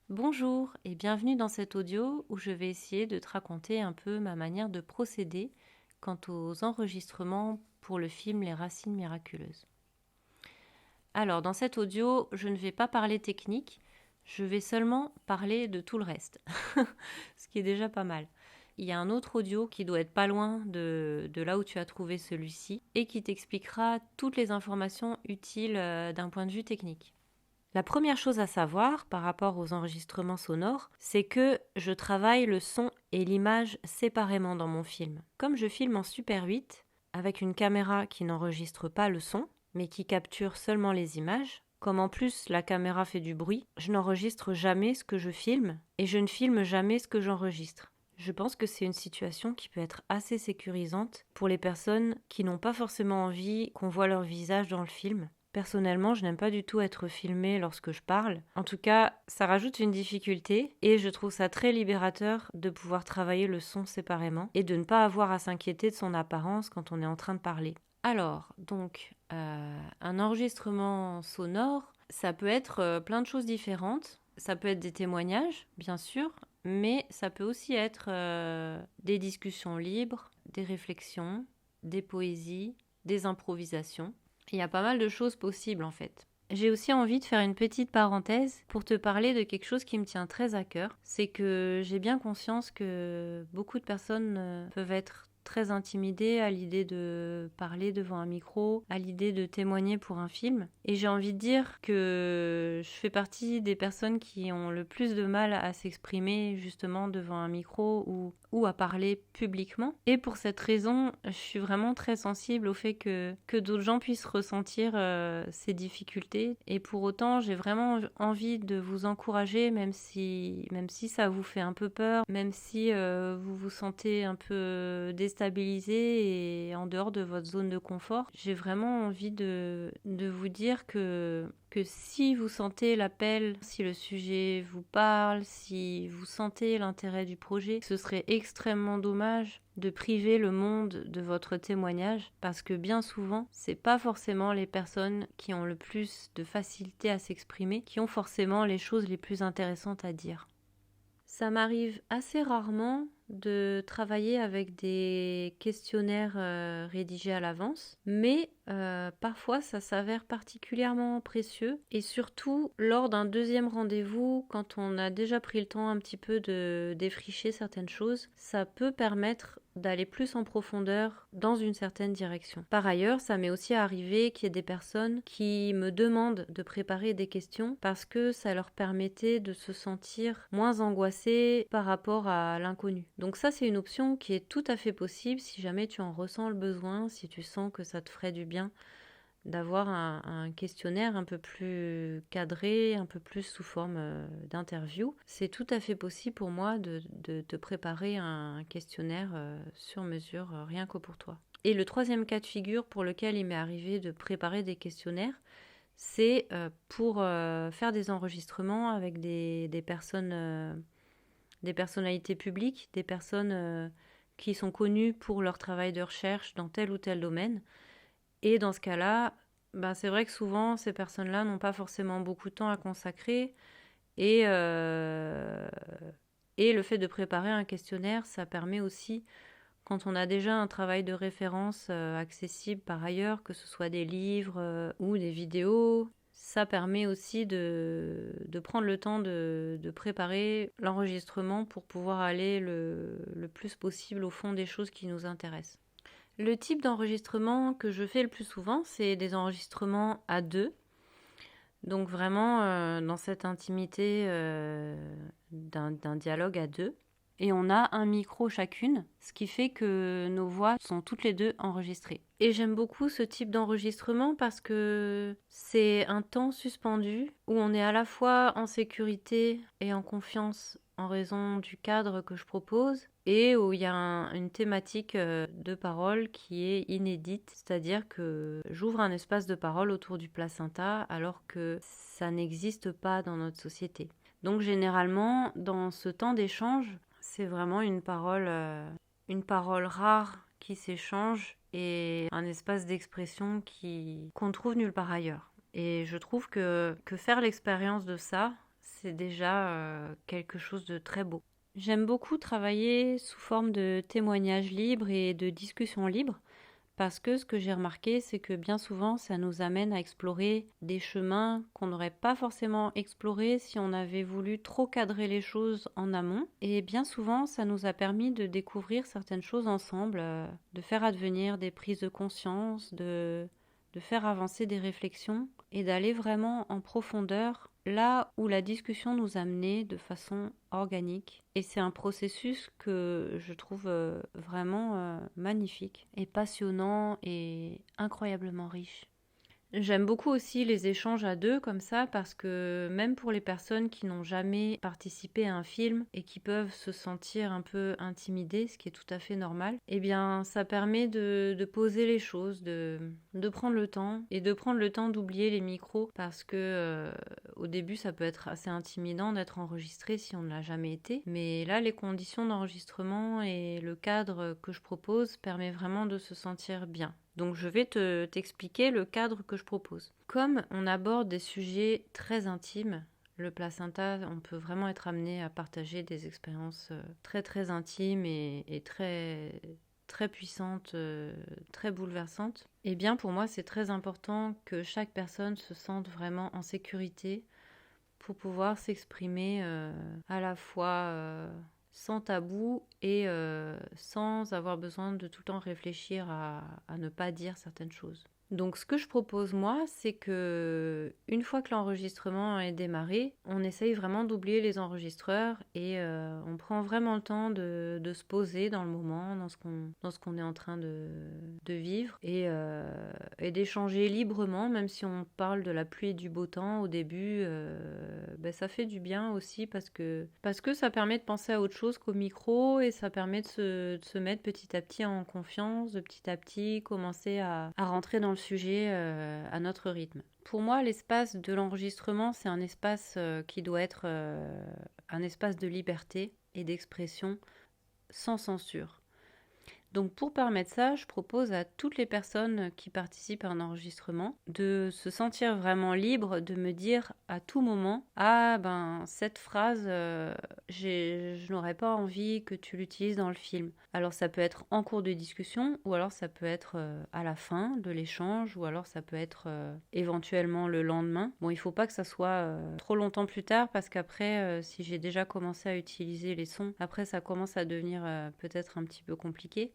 Bonjour et bienvenue dans cet audio où je vais essayer de te raconter un peu ma manière de procéder quant aux enregistrements pour le film Les Racines miraculeuses. Alors, dans cet audio, je ne vais pas parler technique, je vais seulement parler de tout le reste, ce qui est déjà pas mal. Il y a un autre audio qui doit être pas loin de là où tu as trouvé celui-ci et qui t'expliquera toutes les informations utiles d'un point de vue technique. La première chose à savoir par rapport aux enregistrements sonores, c'est que je travaille le son et l'image séparément dans mon film. Comme je filme en Super 8, avec une caméra qui n'enregistre pas le son, mais qui capture seulement les images, comme en plus la caméra fait du bruit, je n'enregistre jamais ce que je filme et je ne filme jamais ce que j'enregistre. Je pense que c'est une situation qui peut être assez sécurisante pour les personnes qui n'ont pas forcément envie qu'on voit leur visage dans le film. Personnellement, je n'aime pas du tout être filmée lorsque je parle. En tout cas, ça rajoute une difficulté et je trouve ça très libérateur de pouvoir travailler le son séparément et de ne pas avoir à s'inquiéter de son apparence quand on est en train de parler. Alors, donc, un enregistrement sonore, ça peut être plein de choses différentes. Ça peut être des témoignages, bien sûr, mais ça peut aussi être des discussions libres, des réflexions, des poésies, des improvisations. Il y a pas mal de choses possibles en fait. J'ai aussi envie de faire une petite parenthèse pour te parler de quelque chose qui me tient très à cœur. C'est que j'ai bien conscience que beaucoup de personnes peuvent être très intimidées à l'idée de parler devant un micro, à l'idée de témoigner pour un film. Et j'ai envie de dire que je fais partie des personnes qui ont le plus de mal à s'exprimer justement devant un micro ou à parler publiquement. Et pour cette raison, je suis vraiment très sensible au fait que d'autres gens puissent ressentir ces difficultés. Et pour autant, j'ai vraiment envie de vous encourager, même si ça vous fait un peu peur, même si vous vous sentez un peu déstabilisé et en dehors de votre zone de confort. J'ai vraiment envie de vous dire que si vous sentez l'appel, si le sujet vous parle, si vous sentez l'intérêt du projet, ce serait extrêmement dommage de priver le monde de votre témoignage parce que bien souvent, c'est pas forcément les personnes qui ont le plus de facilité à s'exprimer qui ont forcément les choses les plus intéressantes à dire. Ça m'arrive assez rarement de travailler avec des questionnaires rédigés à l'avance, mais parfois ça s'avère particulièrement précieux et surtout lors d'un deuxième rendez-vous, quand on a déjà pris le temps un petit peu de défricher certaines choses, ça peut permettre d'aller plus en profondeur dans une certaine direction. Par ailleurs, ça m'est aussi arrivé qu'il y ait des personnes qui me demandent de préparer des questions parce que ça leur permettait de se sentir moins angoissés par rapport à l'inconnu. Donc ça, c'est une option qui est tout à fait possible si jamais tu en ressens le besoin, si tu sens que ça te ferait du bien d'avoir un questionnaire un peu plus cadré, un peu plus sous forme d'interview. C'est tout à fait possible pour moi de te préparer un questionnaire sur mesure, rien que pour toi. Et le troisième cas de figure pour lequel il m'est arrivé de préparer des questionnaires, c'est pour faire des enregistrements avec des personnes, des personnalités publiques, des personnes qui sont connues pour leur travail de recherche dans tel ou tel domaine. Et dans ce cas-là, c'est vrai que souvent, ces personnes-là n'ont pas forcément beaucoup de temps à consacrer. Et le fait de préparer un questionnaire, ça permet aussi, quand on a déjà un travail de référence accessible par ailleurs, que ce soit des livres ou des vidéos, ça permet aussi de prendre le temps de préparer l'enregistrement pour pouvoir aller le plus possible au fond des choses qui nous intéressent. Le type d'enregistrement que je fais le plus souvent, c'est des enregistrements à deux. Donc vraiment dans cette intimité d'un dialogue à deux. Et on a un micro chacune, ce qui fait que nos voix sont toutes les deux enregistrées. Et j'aime beaucoup ce type d'enregistrement parce que c'est un temps suspendu où on est à la fois en sécurité et en confiance en raison du cadre que je propose et où il y a une thématique de parole qui est inédite, c'est-à-dire que j'ouvre un espace de parole autour du placenta alors que ça n'existe pas dans notre société. Donc généralement, dans ce temps d'échange, c'est vraiment une parole rare qui s'échange et un espace d'expression qu'on trouve nulle part ailleurs. Et je trouve que faire l'expérience de ça, c'est déjà quelque chose de très beau. J'aime beaucoup travailler sous forme de témoignages libres et de discussions libres. Parce que ce que j'ai remarqué, c'est que bien souvent, ça nous amène à explorer des chemins qu'on n'aurait pas forcément explorés si on avait voulu trop cadrer les choses en amont. Et bien souvent, ça nous a permis de découvrir certaines choses ensemble, de faire advenir des prises de conscience, de faire avancer des réflexions et d'aller vraiment en profondeur là où la discussion nous a menés de façon organique. Et c'est un processus que je trouve vraiment magnifique et passionnant et incroyablement riche. J'aime beaucoup aussi les échanges à deux comme ça parce que même pour les personnes qui n'ont jamais participé à un film et qui peuvent se sentir un peu intimidées, ce qui est tout à fait normal, eh bien ça permet de poser les choses, de prendre le temps et de prendre le temps d'oublier les micros parce que au début ça peut être assez intimidant d'être enregistré si on ne l'a jamais été. Mais là les conditions d'enregistrement et le cadre que je propose permet vraiment de se sentir bien. Donc je vais t'expliquer le cadre que je propose. Comme on aborde des sujets très intimes, le placenta, on peut vraiment être amené à partager des expériences très très intimes et très très puissantes, très bouleversantes. Et bien pour moi c'est très important que chaque personne se sente vraiment en sécurité pour pouvoir s'exprimer à la fois sans tabou et sans avoir besoin de tout le temps réfléchir à ne pas dire certaines choses. Donc ce que je propose moi, c'est que une fois que l'enregistrement est démarré, on essaye vraiment d'oublier les enregistreurs et on prend vraiment le temps de se poser dans le moment, dans ce qu'on est en train de vivre et d'échanger librement, même si on parle de la pluie et du beau temps au début, ça fait du bien aussi parce que ça permet de penser à autre chose qu'au micro et ça permet de se mettre petit à petit en confiance, de petit à petit commencer à rentrer dans le sujet à notre rythme. Pour moi, l'espace de l'enregistrement, c'est un espace qui doit être un espace de liberté et d'expression sans censure. Donc pour permettre ça, je propose à toutes les personnes qui participent à un enregistrement de se sentir vraiment libre, de me dire à tout moment « Ah ben cette phrase, je n'aurais pas envie que tu l'utilises dans le film ». Alors ça peut être en cours de discussion ou alors ça peut être à la fin de l'échange ou alors ça peut être éventuellement le lendemain. Bon, il ne faut pas que ça soit trop longtemps plus tard parce qu'après, si j'ai déjà commencé à utiliser les sons, après ça commence à devenir peut-être un petit peu compliqué.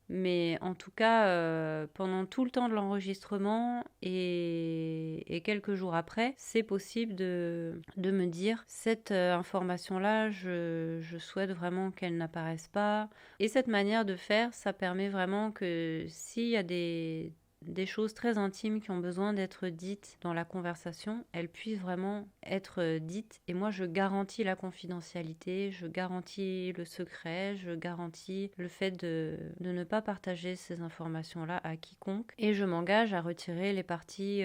Mais en tout cas, pendant tout le temps de l'enregistrement et quelques jours après, c'est possible de me dire cette information-là, je souhaite vraiment qu'elle n'apparaisse pas. Et cette manière de faire, ça permet vraiment que s'il y a des choses très intimes qui ont besoin d'être dites dans la conversation, elles puissent vraiment être dites. Et moi, je garantis la confidentialité, je garantis le secret, je garantis le fait de ne pas partager ces informations-là à quiconque. Et je m'engage à retirer les parties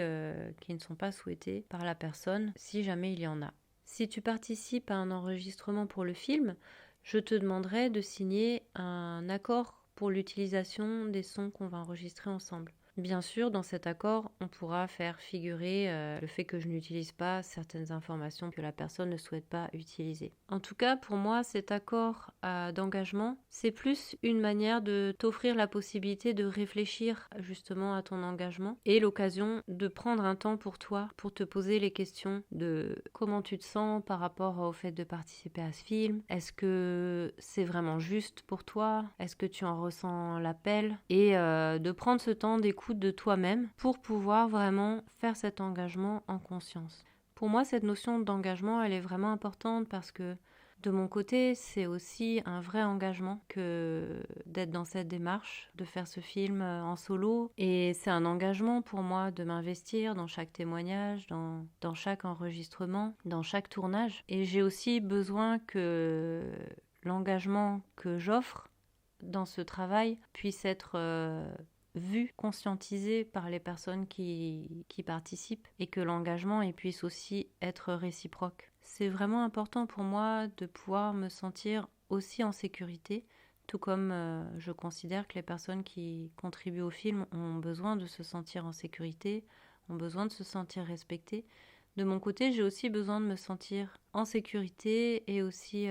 qui ne sont pas souhaitées par la personne, si jamais il y en a. Si tu participes à un enregistrement pour le film, je te demanderai de signer un accord pour l'utilisation des sons qu'on va enregistrer ensemble. Bien sûr, dans cet accord, on pourra faire figurer le fait que je n'utilise pas certaines informations que la personne ne souhaite pas utiliser. En tout cas, pour moi, cet accord d'engagement, c'est plus une manière de t'offrir la possibilité de réfléchir justement à ton engagement et l'occasion de prendre un temps pour toi, pour te poser les questions de comment tu te sens par rapport au fait de participer à ce film. Est-ce que c'est vraiment juste pour toi? Est-ce que tu en ressens l'appel? Et de prendre ce temps d'écoute de toi-même pour pouvoir vraiment faire cet engagement en conscience. Pour moi, cette notion d'engagement, elle est vraiment importante parce que de mon côté, c'est aussi un vrai engagement que d'être dans cette démarche, de faire ce film en solo. Et c'est un engagement pour moi de m'investir dans chaque témoignage, dans chaque enregistrement, dans chaque tournage. Et j'ai aussi besoin que l'engagement que j'offre dans ce travail puisse être vu, conscientisé par les personnes qui participent et que l'engagement puisse aussi être réciproque. C'est vraiment important pour moi de pouvoir me sentir aussi en sécurité, tout comme je considère que les personnes qui contribuent au film ont besoin de se sentir en sécurité, ont besoin de se sentir respectées. De mon côté, j'ai aussi besoin de me sentir en sécurité et aussi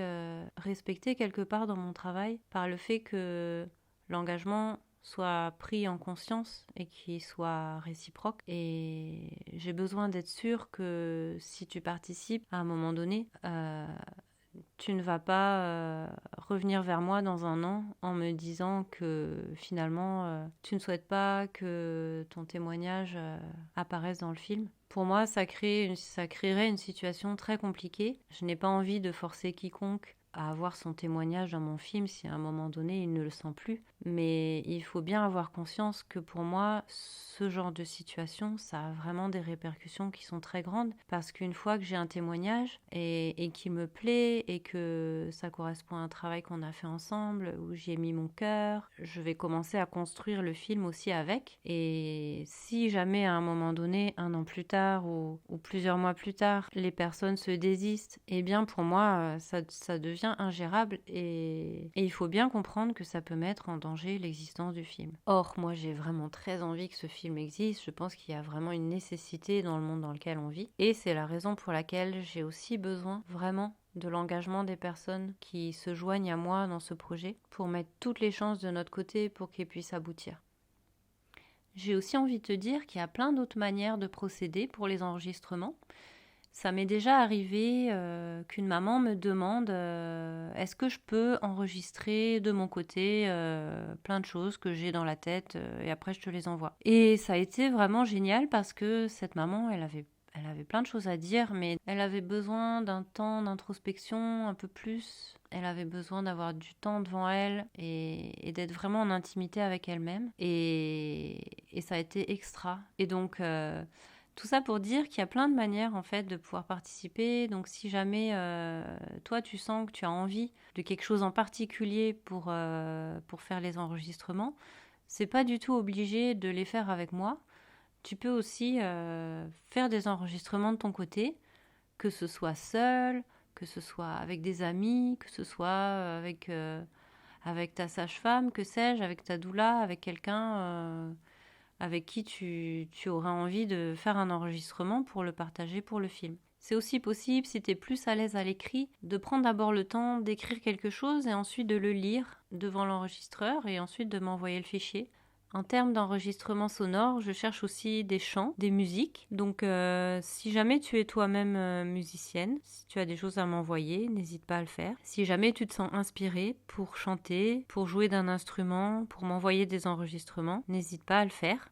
respectée quelque part dans mon travail par le fait que l'engagement soit pris en conscience et qu'il soit réciproque. Et j'ai besoin d'être sûre que si tu participes à un moment donné, tu ne vas pas revenir vers moi dans un an en me disant que finalement tu ne souhaites pas que ton témoignage apparaisse dans le film. Pour moi, ça créerait une situation très compliquée. Je n'ai pas envie de forcer quiconque à avoir son témoignage dans mon film si à un moment donné il ne le sent plus. Mais il faut bien avoir conscience que pour moi, ce genre de situation, ça a vraiment des répercussions qui sont très grandes parce qu'une fois que j'ai un témoignage et qui me plaît et que ça correspond à un travail qu'on a fait ensemble, où j'y ai mis mon cœur, je vais commencer à construire le film aussi avec. Et si jamais à un moment donné, un an plus tard ou plusieurs mois plus tard, les personnes se désistent, eh bien pour moi, ça devient ingérable et il faut bien comprendre que ça peut mettre en danger l'existence du film. Or, moi j'ai vraiment très envie que ce film existe, je pense qu'il y a vraiment une nécessité dans le monde dans lequel on vit et c'est la raison pour laquelle j'ai aussi besoin vraiment de l'engagement des personnes qui se joignent à moi dans ce projet pour mettre toutes les chances de notre côté pour qu'il puisse aboutir. J'ai aussi envie de te dire qu'il y a plein d'autres manières de procéder pour les enregistrements. Ça m'est déjà arrivé qu'une maman me demande est-ce que je peux enregistrer de mon côté plein de choses que j'ai dans la tête et après je te les envoie. Et ça a été vraiment génial parce que cette maman, elle avait plein de choses à dire, mais elle avait besoin d'un temps d'introspection un peu plus. Elle avait besoin d'avoir du temps devant elle et d'être vraiment en intimité avec elle-même. Et ça a été extra. Et donc... tout ça pour dire qu'il y a plein de manières en fait de pouvoir participer. Donc si jamais toi tu sens que tu as envie de quelque chose en particulier pour faire les enregistrements, c'est pas du tout obligé de les faire avec moi. Tu peux aussi faire des enregistrements de ton côté, que ce soit seul, que ce soit avec des amis, que ce soit avec ta sage-femme, que sais-je, avec ta doula, avec quelqu'un avec qui tu auras envie de faire un enregistrement pour le partager pour le film. C'est aussi possible, si tu es plus à l'aise à l'écrit, de prendre d'abord le temps d'écrire quelque chose et ensuite de le lire devant l'enregistreur et ensuite de m'envoyer le fichier. En termes d'enregistrement sonore, je cherche aussi des chants, des musiques. Donc si jamais tu es toi-même musicienne, si tu as des choses à m'envoyer, n'hésite pas à le faire. Si jamais tu te sens inspirée pour chanter, pour jouer d'un instrument, pour m'envoyer des enregistrements, n'hésite pas à le faire.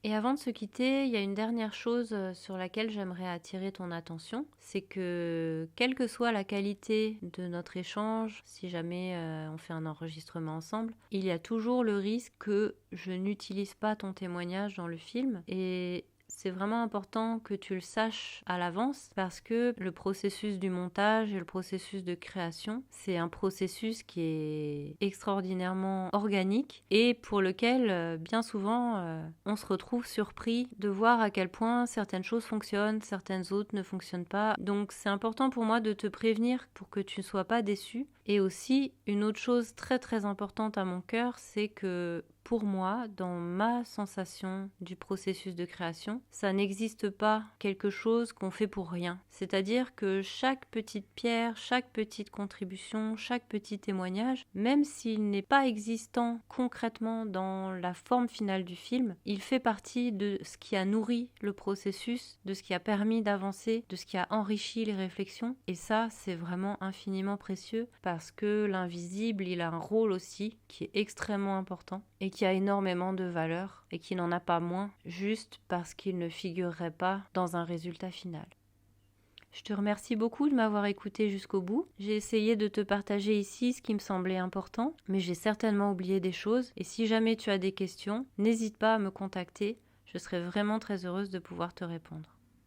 Et avant de se quitter, il y a une dernière chose sur laquelle j'aimerais attirer ton attention, c'est que quelle que soit la qualité de notre échange, si jamais on fait un enregistrement ensemble, il y a toujours le risque que je n'utilise pas ton témoignage dans le film et c'est vraiment important que tu le saches à l'avance parce que le processus du montage et le processus de création, c'est un processus qui est extraordinairement organique et pour lequel bien souvent on se retrouve surpris de voir à quel point certaines choses fonctionnent, certaines autres ne fonctionnent pas. Donc c'est important pour moi de te prévenir pour que tu ne sois pas déçu. Et aussi, une autre chose très très importante à mon cœur, c'est que pour moi, dans ma sensation du processus de création, ça n'existe pas quelque chose qu'on fait pour rien. C'est-à-dire que chaque petite pierre, chaque petite contribution, chaque petit témoignage, même s'il n'est pas existant concrètement dans la forme finale du film, il fait partie de ce qui a nourri le processus, de ce qui a permis d'avancer, de ce qui a enrichi les réflexions. Et ça, c'est vraiment infiniment précieux parce que l'invisible, il a un rôle aussi qui est extrêmement important et qui a énormément de valeur et qui n'en a pas moins juste parce qu'il ne figurerait pas dans un résultat final. Je te remercie beaucoup de m'avoir écouté jusqu'au bout. J'ai essayé de te partager ici ce qui me semblait important, mais j'ai certainement oublié des choses et si jamais tu as des questions, n'hésite pas à me contacter, je serai vraiment très heureuse de pouvoir te répondre.